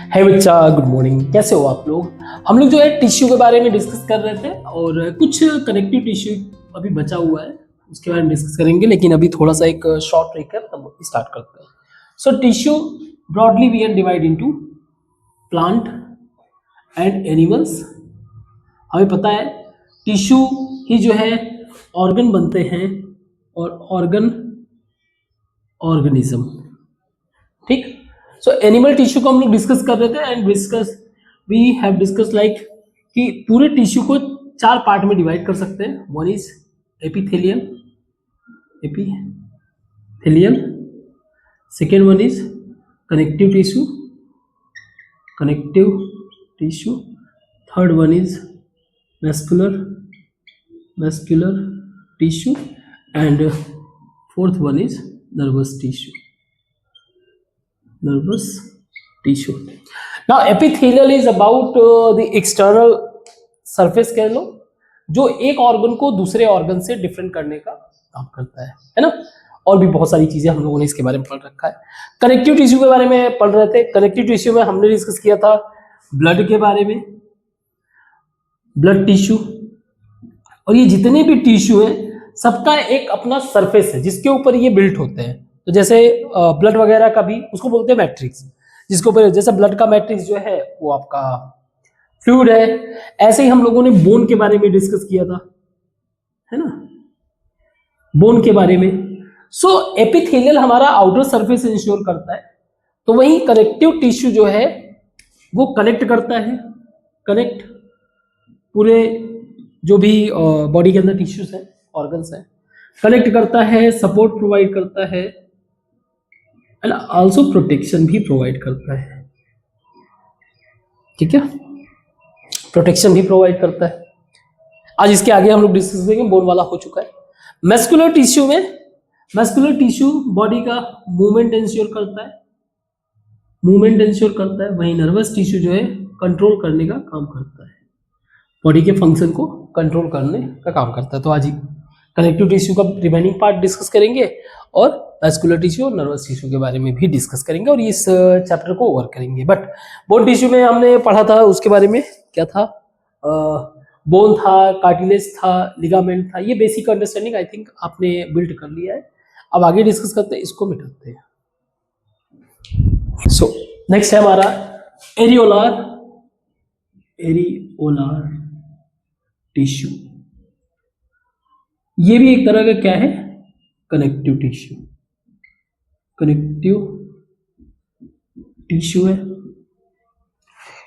है बच्चा, good morning. कैसे हो आप लोग? हम लोग जो है टिश्यू के बारे में डिस्कस कर रहे थे और कुछ कनेक्टिव टिश्यू अभी बचा हुआ है, उसके बारे में डिस्कस करेंगे। लेकिन अभी थोड़ा सा एक शॉर्ट रिकैप तब स्टार्ट करते हैं। So tissue broadly we can divide into plant and animals. हमें पता है टिश्यू ही जो है ऑर्गन बनते हैं और ऑर्गन ऑर्गेनिज्म, ठीक। सो एनिमल टिश्यू को हम लोग डिस्कस कर रहे थे and we have discuss like कि पूरे टिश्यू को चार पार्ट में डिवाइड कर सकते हैं। One is epithelium, epithelium. Second one is connective tissue, connective tissue. Third one is muscular, muscular tissue and fourth one is nervous tissue, nervous tissue. Now epithelial is about the external surface कह लो, जो एक organ को दूसरे organ से different करने का काम करता है ना। और भी बहुत सारी चीजें हम लोगों ने इसके बारे में पढ़ रखा है। कनेक्टिव टिश्यू के बारे में पढ़ रहे थे। कनेक्टिव टिश्यू में हमने डिस्कस किया था ब्लड के बारे में, ब्लड टिश्यू। और ये जितने भी टिश्यू हैं सबका एक अपना सरफेस है जिसके ऊपर ये बिल्ट होते हैं। तो जैसे ब्लड वगैरह का भी उसको बोलते हैं मैट्रिक्स, जिसके ऊपर जैसे ब्लड का मैट्रिक्स जो है वो आपका फ्लूइड है। ऐसे ही हम लोगों ने बोन के बारे में डिस्कस किया था, है ना, बोन के बारे में। सो एपिथेलियल हमारा आउटर सरफेस इंश्योर करता है, तो वही कनेक्टिव टिश्यू जो है वो कनेक्ट करता है, कनेक्ट पूरे जो भी बॉडी के अंदर टिश्यूज है, ऑर्गन्स है, कनेक्ट करता है, सपोर्ट प्रोवाइड करता है एंड आल्सो प्रोटेक्शन भी प्रोवाइड करता है, ठीक है, प्रोटेक्शन भी प्रोवाइड करता है। आज इसके आगे हम लोग डिस्कस करेंगे। बोन वाला हो चुका है। मस्कुलर टिश्यू में, मस्कुलर टिश्यू बॉडी का मूवमेंट इंश्योर करता है, मूवमेंट इंश्योर करता है। वहीं नर्वस टिश्यू जो है कंट्रोल करने का काम करता है, बॉडी के फंक्शन को कंट्रोल करने का काम करता है। तो आज कनेक्टिव टिश्यू का रिमेनिंग पार्ट डिस्कस करेंगे और मैस्कुलर टिश्यू और नर्वस टिश्यू के बारे में भी डिस्कस करेंगे और इस चैप्टर को ओवर करेंगे। बट बोन टिश्यू में हमने पढ़ा था, उसके बारे में क्या था, बोन था, कार्टिलेज था, लिगामेंट था। ये बेसिक अंडरस्टैंडिंग आई थिंक आपने बिल्ड कर लिया है। अब आगे डिस्कस करते हैं, इसको मिटाते हैं। सो नेक्स्ट है हमारा एरियोलार, एरियोलार टिश्यू। ये भी एक तरह का क्या है, कनेक्टिव टिश्यू, कनेक्टिव टिश्यू है।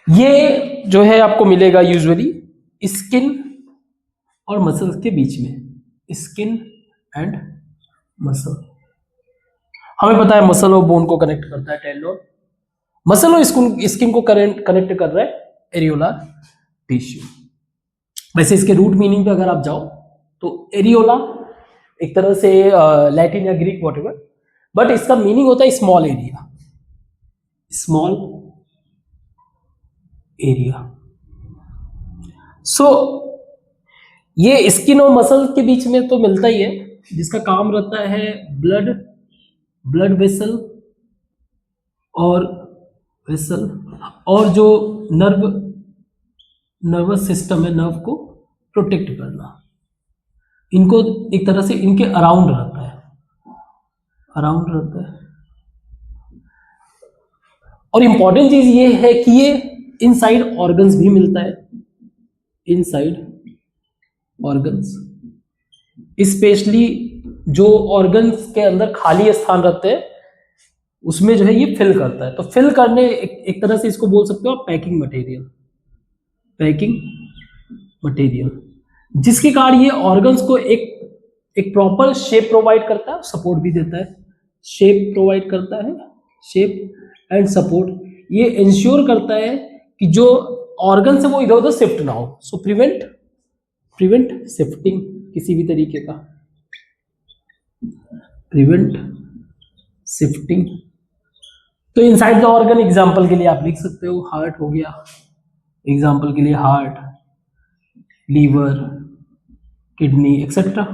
ये जो है आपको मिलेगा यूजुअली स्किन और मसल्स के बीच में, स्किन एंड मसल। हमें पता है मसल और बोन को कनेक्ट करता है टेंडोन, मसल और स्किन को कनेक्ट कर रहा है एरियोलार टिश्यू। वैसे इसके रूट मीनिंग पे अगर आप जाओ तो एरियोला एक तरह से लैटिन या ग्रीक व्हाटएवर, बट इसका मीनिंग होता है स्मॉल एरिया, स्मॉल एरिया। सो ये स्किन और मसल के बीच में तो मिलता ही है, जिसका काम रहता है ब्लड वेसल और वेसल, और जो नर्वस सिस्टम है, नर्व को प्रोटेक्ट करना। इनको एक तरह से इनके अराउंड रहता है, अराउंड रहता है। और इंपॉर्टेंट चीज ये है कि ये इनसाइड ऑर्गन्स भी मिलता है, इनसाइड ऑर्गन्स, स्पेशली जो ऑर्गन्स के अंदर खाली स्थान रहते हैं उसमें जो है ये फिल करता है। तो फिल करने एक तरह से इसको बोल सकते हो आप पैकिंग मटेरियल, पैकिंग मटेरियल, जिसके कारण ये ऑर्गन्स को एक प्रॉपर शेप प्रोवाइड करता है, सपोर्ट भी देता है, शेप प्रोवाइड करता है, शेप एंड सपोर्ट। ये इंश्योर करता है कि जो ऑर्गन है वो इधर उधर शिफ्ट ना हो। सो प्रिवेंट शिफ्टिंग किसी भी तरीके का, प्रिवेंट शिफ्टिंग। तो इनसाइड द ऑर्गन एग्जांपल के लिए आप लिख सकते हो हार्ट हो गया, एग्जांपल के लिए हार्ट, लीवर, किडनी एक्सेट्रा,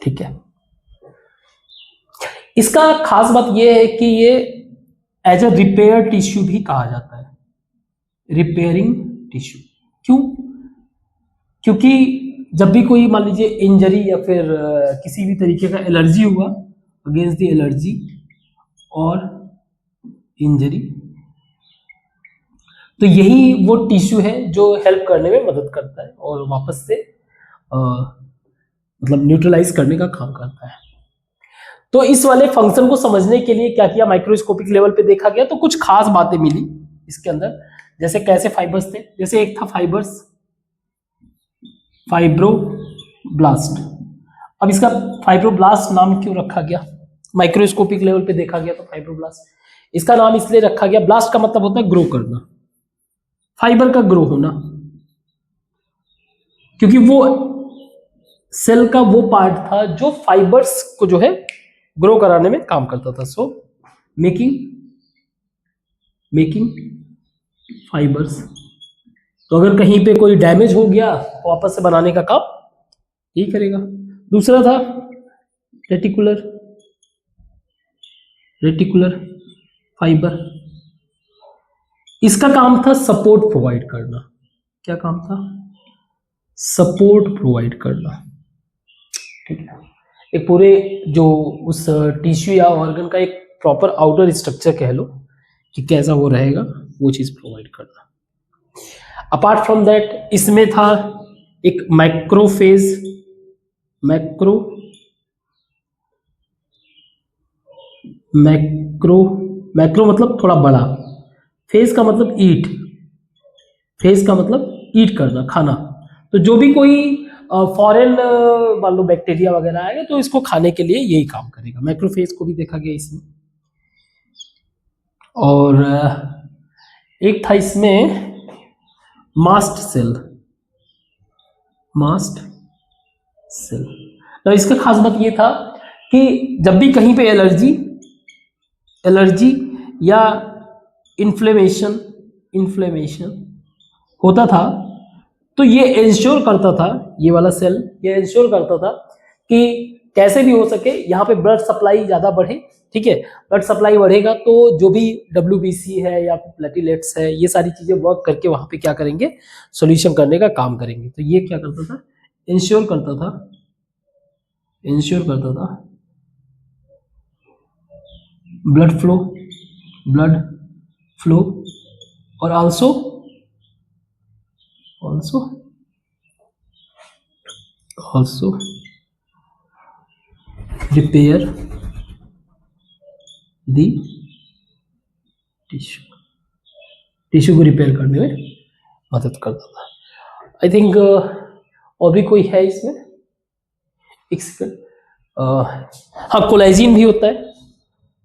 ठीक है। इसका खास बात यह है कि ये एज अ रिपेयर टिश्यू भी कहा जाता है, रिपेयरिंग टिश्यू। क्यों? क्योंकि जब भी कोई मान लीजिए इंजरी या फिर किसी भी तरीके का एलर्जी हुआ, अगेंस्ट द एलर्जी और इंजरी, तो यही वो टिश्यू है जो हेल्प करने में मदद करता है और वापस से मतलब न्यूट्रलाइज करने का काम करता है। तो इस वाले फंक्शन को समझने के लिए क्या किया, माइक्रोस्कोपिक लेवल पे देखा गया तो कुछ खास बातें मिली इसके अंदर। जैसे कैसे फाइबर्स थे, जैसे एक था फाइबर्स, फाइब्रोब्लास्ट। अब इसका फाइब्रोब्लास्ट नाम क्यों रखा गया, माइक्रोस्कोपिक लेवल पे देखा गया तो फाइब्रोब्लास्ट, इसका नाम इसलिए रखा गया, ब्लास्ट का मतलब होता है ग्रो करना, फाइबर का ग्रो होना, क्योंकि वो सेल का वो पार्ट था जो फाइबर्स को जो है ग्रो कराने में काम करता था। So making fibres. तो अगर कहीं पे कोई डैमेज हो गया तो वापस से बनाने का काम यही करेगा। दूसरा था रेटिकुलर फाइबर। इसका काम था सपोर्ट प्रोवाइड करना। क्या काम था? सपोर्ट प्रोवाइड करना। ठीक है, एक पूरे जो उस टिश्यू या ऑर्गन का एक प्रॉपर आउटर स्ट्रक्चर कह लो कि कैसा वो रहेगा, वो चीज प्रोवाइड करना। अपार्ट फ्रॉम दैट इसमें था एक मैक्रोफेज, मैक्रो मतलब थोड़ा बड़ा, फेज का मतलब ईट, फेज का मतलब ईट करना, खाना। तो जो भी कोई फॉरेन मान लो बैक्टीरिया वगैरह आएगा तो इसको खाने के लिए यही काम करेगा। मैक्रोफेज को भी देखा गया इसमें। और एक था इसमें मास्ट सेल। तो इसका खास बात ये था कि जब भी कहीं पे एलर्जी या इन्फ्लेमेशन होता था तो ये इंश्योर करता था, ये वाला सेल ये इंश्योर करता था कि कैसे भी हो सके यहाँ पे ब्लड सप्लाई ज़्यादा बढ़े। ठीक है, ब्लड सप्लाई बढ़ेगा तो जो भी WBC है या प्लेटलेट्स है, ये सारी चीज़ें वर्क करके वहाँ पे क्या करेंगे, सॉल्यूशन करने का काम करेंगे। तो ये क्या करता था, इंश्योर करता था ब्लड फ्लो और आल्सो रिपेयर दी टिश्यू को रिपेयर करने में मदद करता था। आई थिंक और भी कोई है इसमें, एक सेकंड। हाँ, कोलेजिन भी होता है,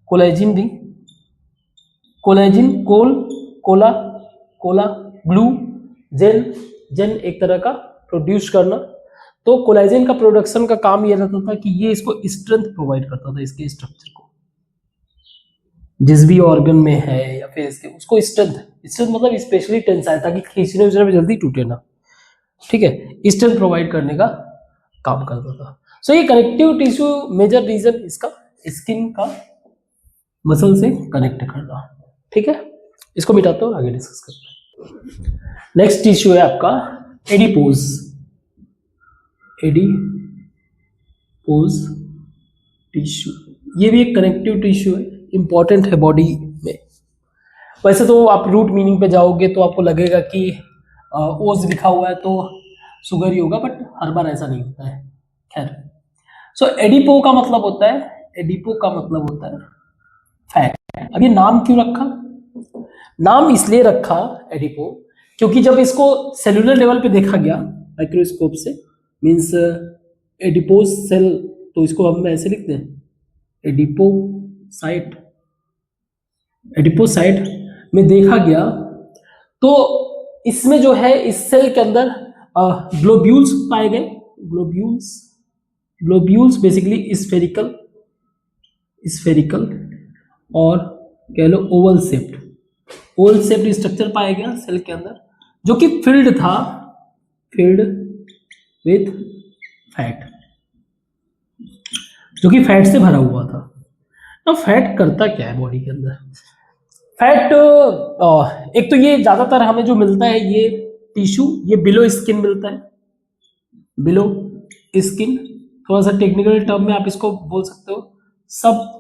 कोलेजिन कोला ग्लू जेन एक तरह का प्रोड्यूस करना। तो कोलेजिन का प्रोडक्शन का काम यह रहता था कि ये इसको स्ट्रेंथ प्रोवाइड करता था, इसके स्ट्रक्चर को, जिस भी ऑर्गन में है या फिर इसके उसको स्ट्रेंथ मतलब स्पेशली टेंसाइल, ताकि खींचने में जल्दी टूटे ना। ठीक है, स्ट्रेंथ प्रोवाइड करने का काम करता था। सो ये कनेक्टिव टिश्यू मेजर रीजन इसका स्किन का मसल से कनेक्ट करना। ठीक है, इसको मिटाते हो, आगे डिस्कस करते हैं। नेक्स्ट टिश्यू है आपका एडिपोज टिश्यू। ये भी एक कनेक्टिव टिश्यू है, इंपॉर्टेंट है बॉडी में। वैसे तो आप रूट मीनिंग पे जाओगे तो आपको लगेगा कि ओज लिखा हुआ है तो शुगर ही होगा, बट हर बार ऐसा नहीं होता है। खैर, सो एडिपो का मतलब होता है फैट। अब ये नाम क्यों रखा? नाम इसलिए रखा एडिपो क्योंकि जब इसको सेलुलर लेवल पे देखा गया माइक्रोस्कोप से, मींस एडिपोज सेल, तो इसको हम ऐसे लिखते हैं एडिपोसाइट में देखा गया तो इसमें जो है इस सेल के अंदर ग्लोब्यूल्स पाए गए। ग्लोब्यूल्स बेसिकली स्फेरिकल और कह लो ओवल शेप्ड स्ट्रक्चर पाया गया सेल के अंदर, जो कि फिल्ड विथ फैट, जो कि फैट से भरा हुआ था। अब फैट करता क्या है बॉडी के अंदर? फैट एक तो ये ज्यादातर हमें जो मिलता है ये टिश्यू, ये बिलो स्किन मिलता है, बिलो स्किन। थोड़ा सा टेक्निकल टर्म में आप इसको बोल सकते हो सब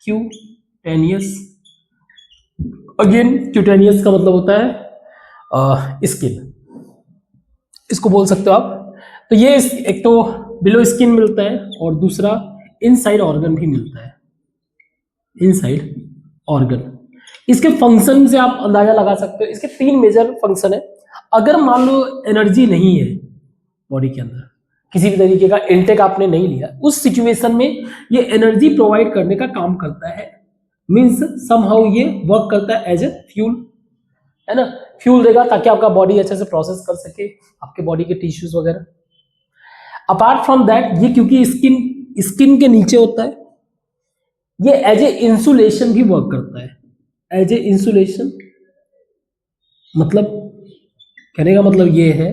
क्यूटेनियस। अगेन क्यूटेनियस का मतलब होता है स्किन, इसको बोल सकते हो आप। तो ये एक तो बिलो स्किन मिलता है और दूसरा इनसाइड ऑर्गन भी मिलता है, इनसाइड ऑर्गन। इसके फंक्शन से आप अंदाजा लगा सकते हो, इसके 3 मेजर फंक्शन है। अगर मान लो एनर्जी नहीं है बॉडी के अंदर, किसी भी तरीके का इनटेक आपने नहीं लिया, उस सिचुएशन में ये एनर्जी प्रोवाइड करने का काम करता है। मीन्स समहाउ ये वर्क करता है एज ए फ्यूल, है ना, फ्यूल देगा ताकि आपका बॉडी अच्छे से प्रोसेस कर सके आपके बॉडी के टिश्यूज वगैरह। अपार्ट फ्रॉम दैट ये क्योंकि स्किन के नीचे होता है, ये एज ए इंसुलेशन भी वर्क करता है। एज ए इंसुलेशन मतलब कहने का मतलब ये है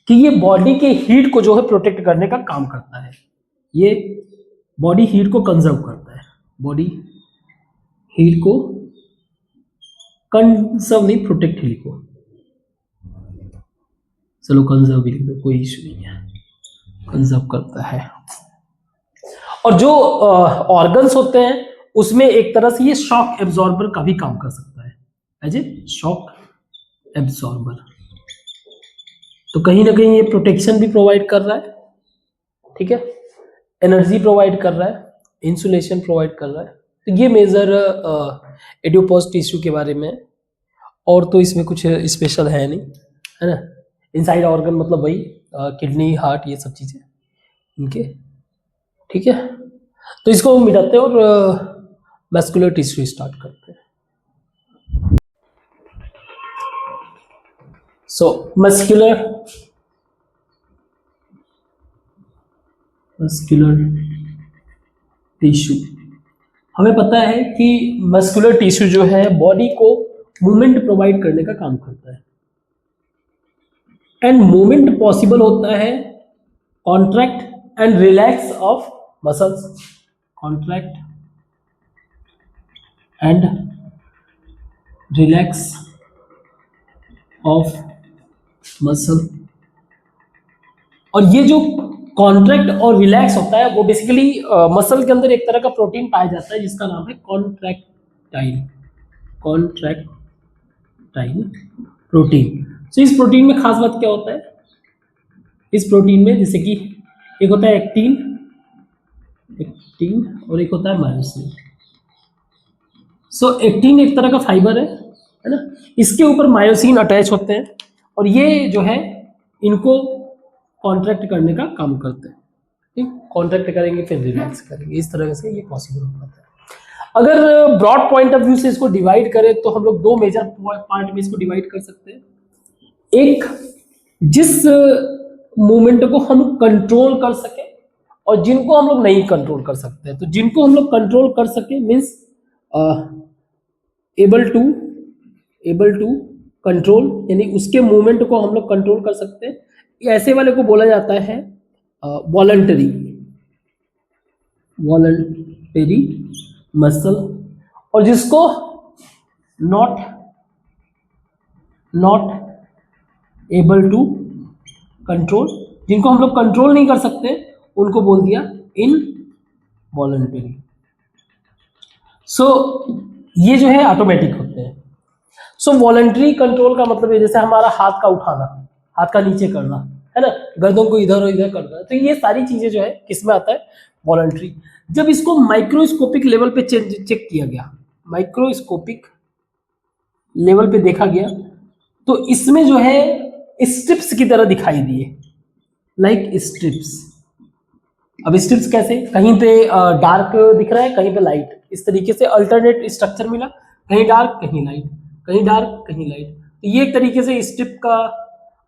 कि ये बॉडी के हीट को जो है प्रोटेक्ट करने का काम करता है। ये बॉडी हीट को कंजर्व करता है, बॉडी हीट को कंजर्व नहीं, प्रोटेक्ट हीट को, चलो कंजर्व भी लिख दो, कोई इशू नहीं है, कंजर्व करता है। और जो ऑर्गन्स होते हैं उसमें एक तरह से ये शॉक एब्जॉर्बर का भी काम कर सकता है, एज ए शॉक एब्जॉर्बर। तो कहीं ना कहीं ये प्रोटेक्शन भी प्रोवाइड कर रहा है, ठीक है, एनर्जी प्रोवाइड कर रहा है, इंसुलेशन प्रोवाइड कर रहा है। तो ये मेजर एडिपोज टिश्यू के बारे में। और तो इसमें कुछ स्पेशल है नहीं, है ना। इनसाइड ऑर्गन मतलब वही किडनी, हार्ट, ये सब चीजें इनके, ठीक है। तो इसको मिटाते हैं और मस्कुलर टिश्यू स्टार्ट करते हैं। सो मस्कुलर टिश्यू, हमें पता है कि मस्कुलर टिश्यू जो है बॉडी को मूवमेंट प्रोवाइड करने का काम करता है। एंड मूवमेंट पॉसिबल होता है contract and relax of muscles, contract and relax of muscle. और ये जो कॉन्ट्रैक्ट और रिलैक्स होता है वो बेसिकली मसल के अंदर एक तरह का प्रोटीन पाया जाता है जिसका नाम है कॉन्ट्रैक्टाइल, कॉन्ट्रैक्टाइल प्रोटीन। तो इस प्रोटीन में खास बात क्या होता है, इस प्रोटीन में जैसे कि एक होता है एक्टिन और एक होता है मायोसिन। सो एक्टिन एक तरह का फाइबर है ना, इसके ऊपर मायोसिन अटैच होते हैं और ये जो है इनको कॉन्ट्रैक्ट करने का काम करते हैं, ठीक, कॉन्ट्रैक्ट करेंगे फिर रिलैक्स करेंगे, इस तरह से ये पॉसिबल हो पाता है। अगर ब्रॉड पॉइंट ऑफ व्यू से इसको डिवाइड करें तो हम लोग 2 मेजर पार्ट में इसको डिवाइड कर सकते हैं। एक, जिस मूवमेंट को हम कंट्रोल कर सके और जिनको हम लोग नहीं कंट्रोल कर सकते। तो जिनको हम लोग कंट्रोल कर सके मीन्स एबल टू कंट्रोल, यानी उसके मूवमेंट को हम लोग कंट्रोल कर सकते हैं, ऐसे वाले को बोला जाता है वॉलंटरी मसल। और जिसको नॉट एबल टू कंट्रोल, जिनको हम लोग कंट्रोल नहीं कर सकते उनको बोल दिया इनवॉलंटरी। सो ये जो है ऑटोमेटिक होते हैं। सो वॉलंटरी कंट्रोल का मतलब है जैसे हमारा हाथ का उठाना, हाथ का नीचे करना, है ना, गर्दन को इधर और इधर करना, तो ये सारी चीजें जो है किसमें आता है, वॉलंटरी। जब इसको माइक्रोस्कोपिक लेवल पे चेक किया गया, माइक्रोस्कोपिक लेवल पे देखा गया, तो इसमें जो है स्ट्रिप्स की तरह दिखाई दिए, लाइक स्ट्रिप्स। अब स्ट्रिप्स कैसे, कहीं पे डार्क दिख रहा है कहीं पे लाइट, इस तरीके से अल्टरनेट स्ट्रक्चर मिला, कहीं डार्क कहीं लाइट, कहीं डार्क कहीं लाइट। तो ये एक तरीके से स्ट्रिप का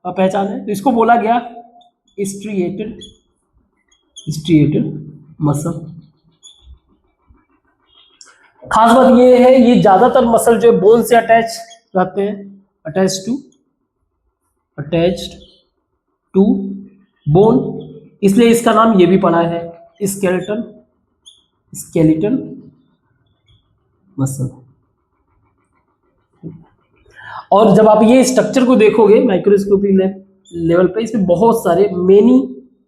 पहचान है। तो इसको बोला गया स्ट्रिएटेड मसल। खास बात ये है ये ज्यादातर मसल जो बोन से अटैच रहते हैं, अटैच्ड टू बोन, इसलिए इसका नाम ये भी पड़ा है स्केलेटन मसल। और जब आप ये स्ट्रक्चर को देखोगे माइक्रोस्कोपी लेवल पे, इसमें बहुत सारे मेनी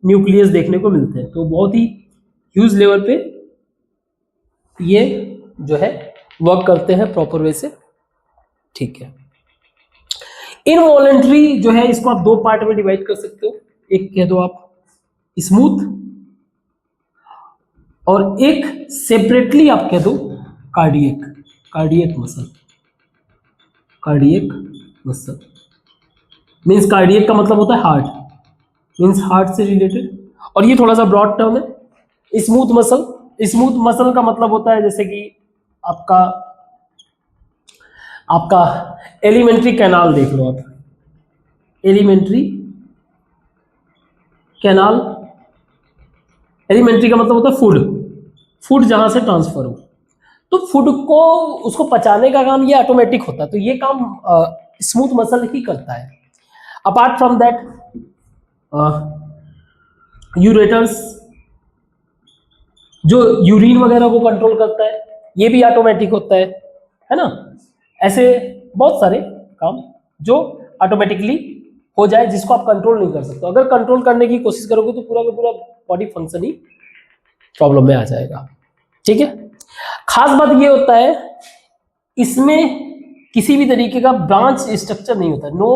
न्यूक्लियस देखने को मिलते हैं, तो बहुत ही ह्यूज लेवल पे ये जो है वर्क करते हैं प्रॉपर वे से। ठीक है, इनवॉलेंट्री जो है इसको आप दो पार्ट में डिवाइड कर सकते हो, एक कह दो आप स्मूथ, और एक सेपरेटली आप कह दो cardiac, cardiac muscle, cardiac muscle means cardiac का मतलब होता है हार्ट, मीन्स हार्ट से रिलेटेड, और ये थोड़ा सा ब्रॉड टर्म है। स्मूथ मसल, स्मूथ मसल का मतलब होता है जैसे कि आपका आपका एलिमेंट्री कैनाल देख लो आप, एलिमेंट्री कैनाल, एलिमेंट्री का मतलब होता है फूड, फूड जहां से ट्रांसफर हो, तो फूड को उसको पचाने का काम ये ऑटोमेटिक होता है, तो ये काम स्मूथ मसल ही करता है। अपार्ट फ्रॉम दैट यूरेटर्स जो यूरिन वगैरह को कंट्रोल करता है, ये भी ऑटोमेटिक होता है ना। ऐसे बहुत सारे काम जो ऑटोमेटिकली हो जाए, जिसको आप कंट्रोल नहीं कर सकते, अगर कंट्रोल करने की कोशिश करोगे तो पूरा का पूरा बॉडी फंक्शन ही प्रॉब्लम में आ जाएगा। ठीक है, खास बात ये होता है इसमें किसी भी तरीके का ब्रांच स्ट्रक्चर नहीं होता, नो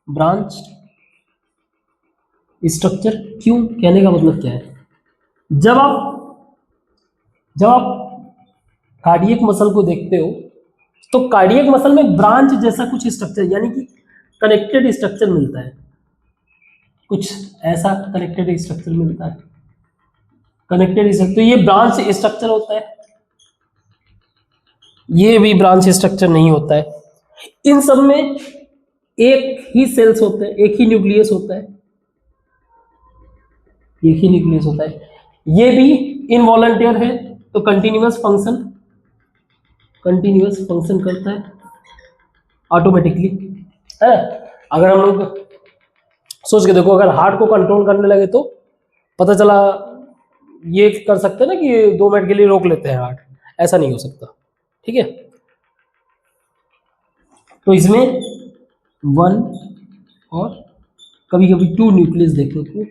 ब्रांच स्ट्रक्चर। क्यों, कहने का मतलब क्या है, जब आप कार्डियक मसल को देखते हो तो कार्डियक मसल में ब्रांच जैसा कुछ स्ट्रक्चर यानी कि कनेक्टेड स्ट्रक्चर मिलता है, कुछ ऐसा कनेक्टेड स्ट्रक्चर मिलता है, कनेक्टेड स्ट्रक्चर, तो ये ब्रांच स्ट्रक्चर होता है, ये भी ब्रांच स्ट्रक्चर नहीं होता है। इन सब में एक ही सेल्स होते हैं, एक ही न्यूक्लियस होता है, एक ही न्यूक्लियस होता है, ये भी इनवॉलंटियर है, तो कंटिन्यूअस फंक्शन करता है ऑटोमेटिकली है। अगर हम लोग सोच के देखो, अगर हार्ट को कंट्रोल करने लगे तो पता चला ये कर सकते हैं ना कि 2 मिनट के लिए रोक लेते हैं हार्ट, ऐसा नहीं हो सकता। ठीक है, तो इसमें 1 और कभी कभी 2 न्यूक्लियस देखने को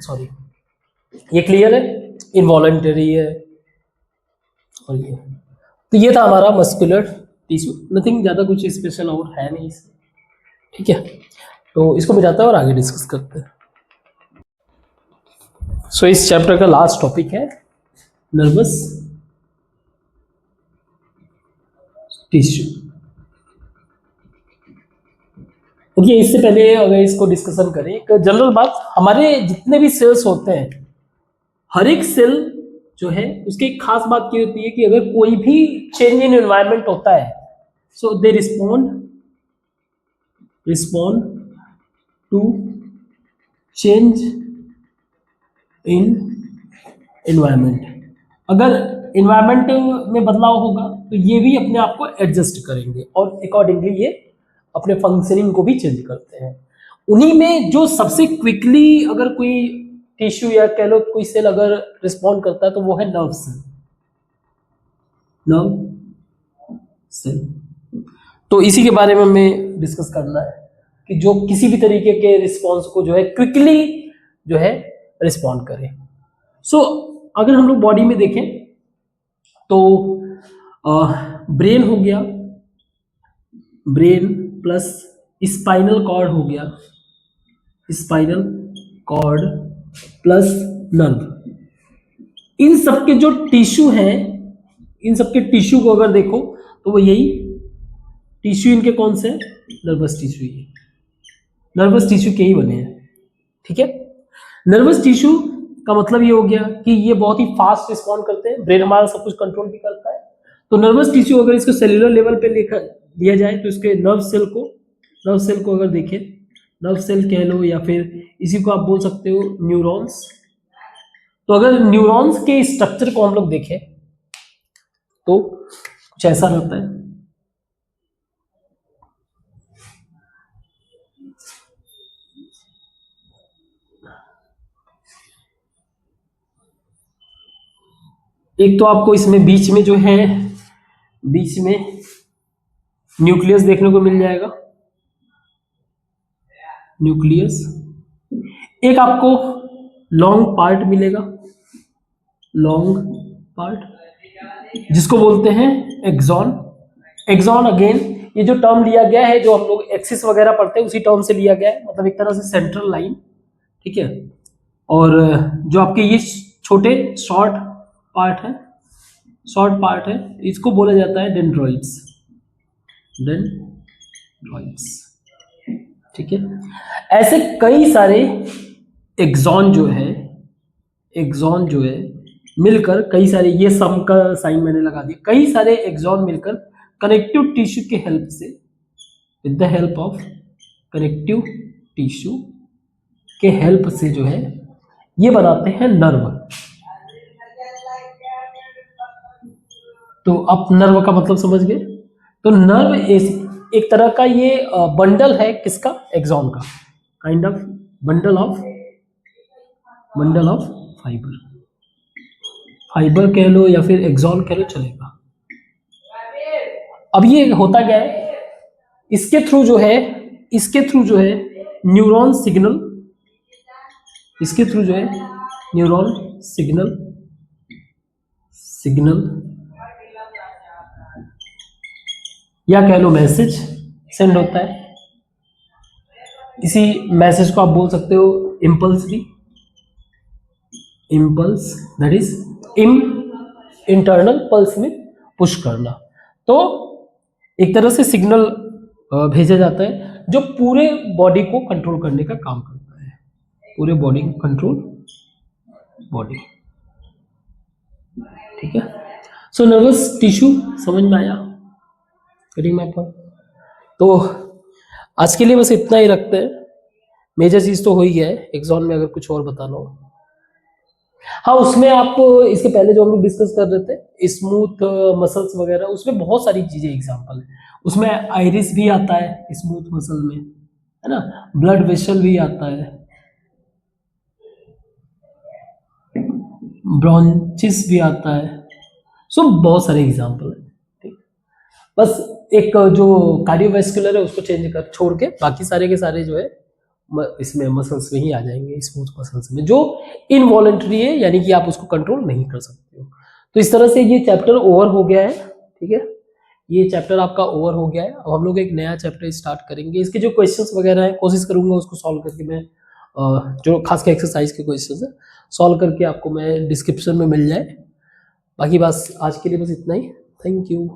सॉरी, ये क्लियर है, इनवॉलंटरी है, और ये तो ये था हमारा मस्कुलर टिश्यू, नथिंग ज़्यादा कुछ स्पेशल और है नहीं इसमें। ठीक है, तो इसको मिटाते हैं और आगे डिस्कस करते हैं। सो इस चैप्टर का लास्ट टॉपिक है नर्वस टिश्यू। ओके, इससे पहले अगर इसको डिस्कशन करें, एक जनरल बात, हमारे जितने भी सेल्स होते हैं, हर एक सेल जो है उसकी एक खास बात ये होती है कि अगर कोई भी चेंज इन एनवायरनमेंट होता है, so they respond to change in environment. अगर एनवायरनमेंट में बदलाव होगा तो ये भी अपने आप को एडजस्ट करेंगे और अकॉर्डिंगली ये अपने फंक्शनिंग को भी चेंज करते हैं। उन्हीं में जो सबसे क्विकली अगर कोई टिश्यू या कह लो कोई सेल अगर रिस्पॉन्ड करता है तो वो है नर्व सेल, नर्व सेल। तो इसी के बारे में हमें डिस्कस करना है कि जो किसी भी तरीके के रिस्पॉन्स को जो है क्विकली जो है रिस्पॉन्ड करे। सो अगर हम लोग बॉडी में देखें तो ब्रेन हो गया, ब्रेन प्लस स्पाइनल कॉर्ड हो गया, स्पाइनल कॉर्ड प्लस नर्व, इन सबके जो टिश्यू हैं, इन सबके टिश्यू को अगर देखो तो वो यही टिश्यू इनके कौन से हैं, नर्वस टिश्यू, ये नर्वस टिश्यू के ही बने हैं। ठीक है, नर्वस टिश्यू का मतलब ये हो गया कि ये बहुत ही फास्ट रिस्पॉन्ड करते हैं, ब्रेन हमारा सब कुछ कंट्रोल भी करता है। तो नर्वस टिश्यू अगर इसको सेल्यूलर लेवल पे लिया जाए तो इसके नर्व सेल को अगर देखें, नर्व सेल कह लो या फिर इसी को आप बोल सकते हो न्यूरॉन्स। तो अगर न्यूरॉन्स के स्ट्रक्चर को हम लोग देखें तो कुछ ऐसा रहता है। एक तो आपको इसमें बीच में जो है, बीच में न्यूक्लियस देखने को मिल जाएगा, न्यूक्लियस। एक आपको लॉन्ग पार्ट मिलेगा, लॉन्ग पार्ट, जिसको बोलते हैं एक्सॉन। एक्सॉन अगेन ये जो टर्म लिया गया है, जो हम लोग एक्सिस वगैरह पढ़ते हैं उसी टर्म से लिया गया है, मतलब एक तरह से सेंट्रल लाइन, ठीक है। और जो आपके ये छोटे शॉर्ट पार्ट है, शॉर्ट पार्ट है, इसको बोला जाता है डेंड्रॉइड्स, डेंड्रॉइड्स, ठीक है। ऐसे कई सारे एक्सॉन जो है, एक्सॉन जो है मिलकर कई सारे, ये सम का साइन मैंने लगा दिया, कई सारे एक्सॉन मिलकर कनेक्टिव टिश्यू के हेल्प से, with the help of connective tissue के हेल्प से जो है ये बनाते हैं नर्व। तो आप नर्व का मतलब समझ गए। तो नर्व एक तरह का ये बंडल है, किसका, एक्सॉन का, kind of bundle of fibre, fibre कह लो या फिर एक्सॉन कह लो, चलेगा। अब ये होता क्या है, इसके थ्रू जो है, इसके थ्रू जो है न्यूरॉन सिग्नल, इसके थ्रू जो है न्यूरॉन सिग्नल या कह लो मैसेज सेंड होता है। इसी मैसेज को आप बोल सकते हो इम्पल्स भी, impulse that is internal pulse में पुश करना। तो एक तरह से सिग्नल भेजा जाता है जो पूरे बॉडी को कंट्रोल करने का काम करता है, पूरे बॉडी को कंट्रोल, बॉडी, ठीक है। सो नर्वस टिश्यू समझ में आया, कटिंग माय पॉइंट। तो आज के लिए बस इतना ही रखते हैं, मेजर चीज तो हो ही गया है। एक्सॉन में अगर कुछ और बताना हो, हाँ उसमें आप इसके पहले जो हम लोग डिस्कस कर रहे थे स्मूथ मसल्स वगैरह, उसमें बहुत सारी चीजें एग्जांपल है। उसमें आइरिस भी आता है स्मूथ मसल में, है ना, ब्लड वेसल भी आता है, ब्रॉन्चिस भी आता है। सो बहुत सारे एग्जांपल है, ठीक। बस एक जो कार्डियोवैस्कुलर है उसको चेंज कर छोड़ के बाकी सारे के सारे जो है इसमें मसल्स में ही आ जाएंगे, स्मूथ मसल्स में, जो इनवॉलेंट्री है, यानी कि आप उसको कंट्रोल नहीं कर सकते हो। तो इस तरह से ये चैप्टर ओवर हो गया है, ठीक है। ये चैप्टर आपका ओवर हो गया है। अब हम लोग एक नया चैप्टर स्टार्ट करेंगे। इसके जो क्वेश्चंस वगैरह है कोशिश करूंगा उसको सॉल्व करके मैं, जो खास के एक्सरसाइज के क्वेश्चंस है सॉल्व करके आपको मैं डिस्क्रिप्शन में मिल जाए। बाकी बस आज के लिए बस इतना ही। Thank you.